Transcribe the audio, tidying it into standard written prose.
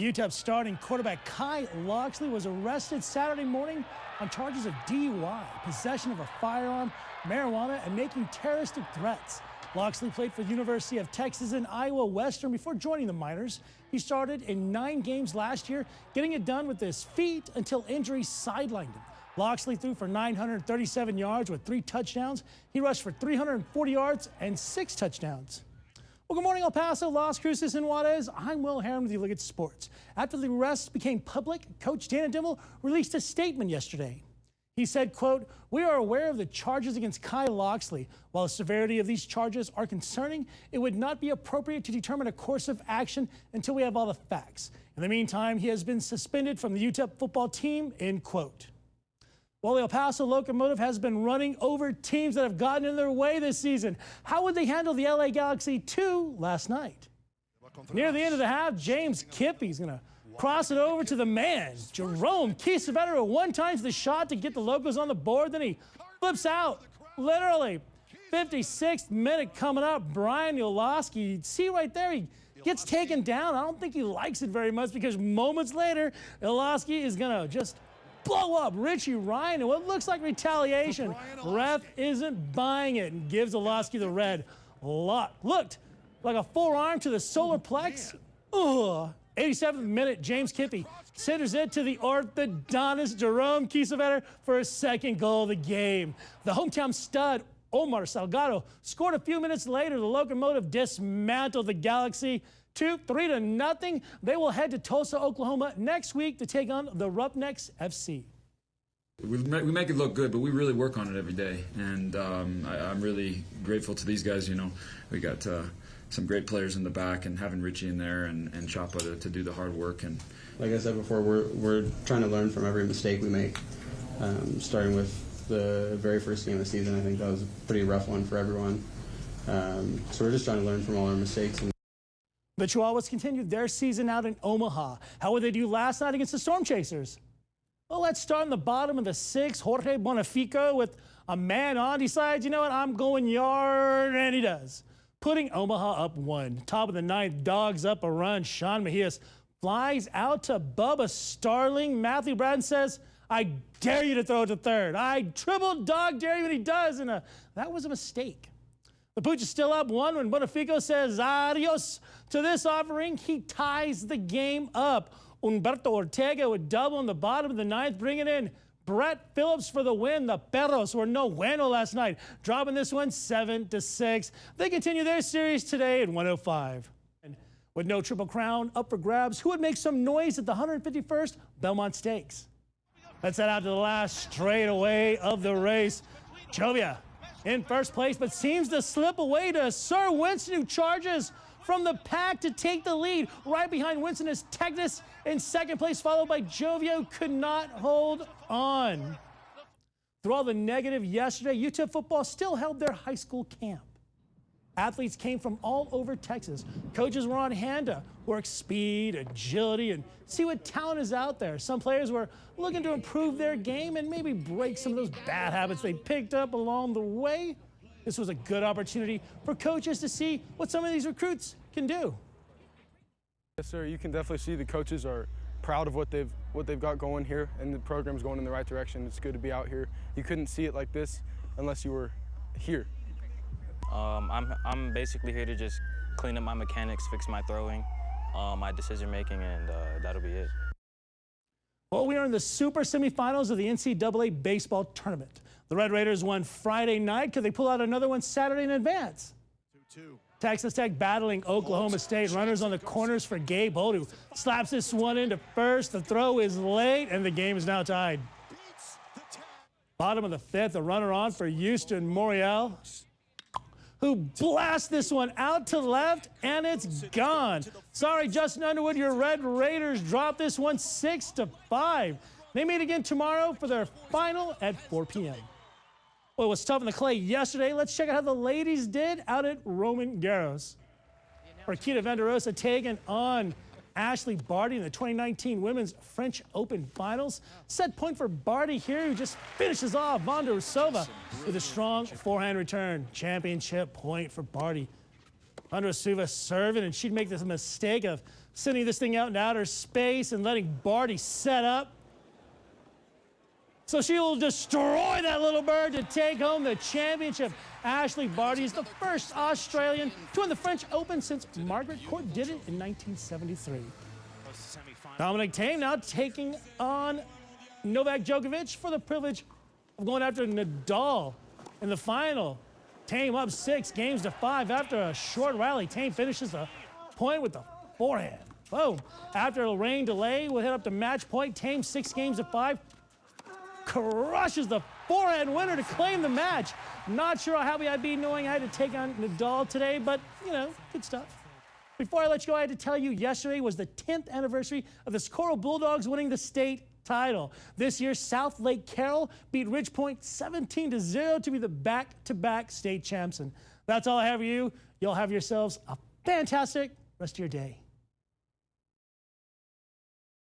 UTEP starting quarterback Kai Locksley was arrested Saturday morning on charges of DUI, possession of a firearm, marijuana, and making terroristic threats. Locksley played for the University of Texas and Iowa Western before joining the Miners. He started in 9 games last year, getting it done with his feet until injury sidelined him. Locksley threw for 937 yards with 3 touchdowns. He rushed for 340 yards and 6 touchdowns. Well, good morning, El Paso, Las Cruces, and Juarez. I'm Will Heron with you. Look at sports. After the arrest became public, Coach Dana Dimel released a statement yesterday. He said, quote, "We are aware of the charges against Kai Locksley. While the severity of these charges are concerning, it would not be appropriate to determine a course of action until we have all the facts. In the meantime, he has been suspended from the UTEP football team," end quote. Well, the El Paso Locomotive has been running over teams that have gotten in their way this season. How would they handle the LA Galaxy 2 last night? Near the end of the half, James Kippy's going to cross it over to the man, Jerome Kiesewetter, at one time to the shot to get the Locos on the board. Then he flips out, literally. 56th minute coming up. Brian Yoloski, you see right there, he gets taken down. I don't think he likes it very much because moments later, Yoloski is going to just blow up Richie Ryan in what looks like retaliation. Ref isn't buying it and gives Yoloski the red. Looked like a forearm to the solar plex. Ugh. 87th minute, James Kippy centers it to the orthodontist Jerome Kiesewetter for his second goal of the game. The hometown stud, Omar Salgado, scored a few minutes later. The Locomotive dismantled the Galaxy 3-0. They will head to Tulsa, Oklahoma next week to take on the Roughnecks FC. We make it look good, but we really work on it every day. And I'm really grateful to these guys. You know, we got some great players in the back, and having Richie in there and Chapa to do the hard work. And like I said before, we're trying to learn from every mistake we make. Starting with the very first game of the season, I think that was a pretty rough one for everyone. So we're just trying to learn from all our mistakes. The Chihuahuas continued their season out in Omaha. How would they do last night against the Storm Chasers? Well, let's start in the bottom of the 6th. Jorge Bonifico with a man on decides, you know what, I'm going yard, and he does, putting Omaha up 1. Top of the 9th, Dogs up a run. Sean Mejias flies out to Bubba Starling. Matthew Bratton says, "I dare you to throw it to third. I triple dog dare you," and he does, and that was a mistake. The Pooch is still up 1 when Bonifico says adios to this offering. He ties the game up. Humberto Ortega would double in the bottom of the 9th, bringing in Brett Phillips for the win. The Perros were no bueno last night, dropping this one 7-6. They continue their series today at 105. And with no Triple Crown up for grabs, who would make some noise at the 151st Belmont Stakes? Let's head out to the last straightaway of the race. Jovia in first place, but seems to slip away to Sir Winston, who charges from the pack to take the lead. Right behind Winston is Technis in second place, followed by Jovia, who could not hold on. Through all the negative yesterday, UTEP football still held their high school camp. Athletes came from all over Texas. Coaches were on hand to work speed, agility, and see what talent is out there. Some players were looking to improve their game and maybe break some of those bad habits they picked up along the way. This was a good opportunity for coaches to see what some of these recruits can do. Yes, sir. You can definitely see the coaches are proud of what they've got going here, and the program's going in the right direction. It's good to be out here. You couldn't see it like this unless you were here. I'm basically here to just clean up my mechanics, fix my throwing, my decision making, and that'll be it. Well, we are in the super semifinals of the NCAA baseball tournament. The Red Raiders won Friday night. Could they pull out another one Saturday in advance? 2-2. Texas Tech battling Oklahoma State. Runners on the corners for Gabe Holt, who slaps this one into first. The throw is late, and the game is now tied. Bottom of the 5th, a runner on for Houston Morial, who blasts this one out to left, and it's gone. Sorry, Justin Underwood, your Red Raiders dropped this one 6-5. They meet again tomorrow for their final at 4 p.m. Well, it was tough in the clay yesterday. Let's check out how the ladies did out at Roman Garros. Marquita Venderosa taking on Ashley Barty in the 2019 Women's French Open Finals. Set point for Barty here, who just finishes off Vondrousova with a strong forehand return. Championship point for Barty. Andreeva serving, and she'd make this mistake of sending this thing out into outer space and letting Barty set up. So she will destroy that little bird to take home the championship. Ashley Barty is the first Australian to win the French Open since Margaret Court did it in 1973. Dominic Thiem now taking on Novak Djokovic for the privilege of going after Nadal in the final. Thiem up 6-5 after a short rally. Thiem finishes the point with the forehand. Boom. After a rain delay, we'll head up to match point. Thiem 6-5. Crushes the forehand winner to claim the match. Not sure how happy I'd be knowing I had to take on Nadal today, but, you know, good stuff. Before I let you go, I had to tell you yesterday was the 10th anniversary of the Socorro Bulldogs winning the state title. This year, South Lake Carroll beat Ridgepoint 17-0 to be the back-to-back state champs. And that's all I have for you. You'll have yourselves a fantastic rest of your day.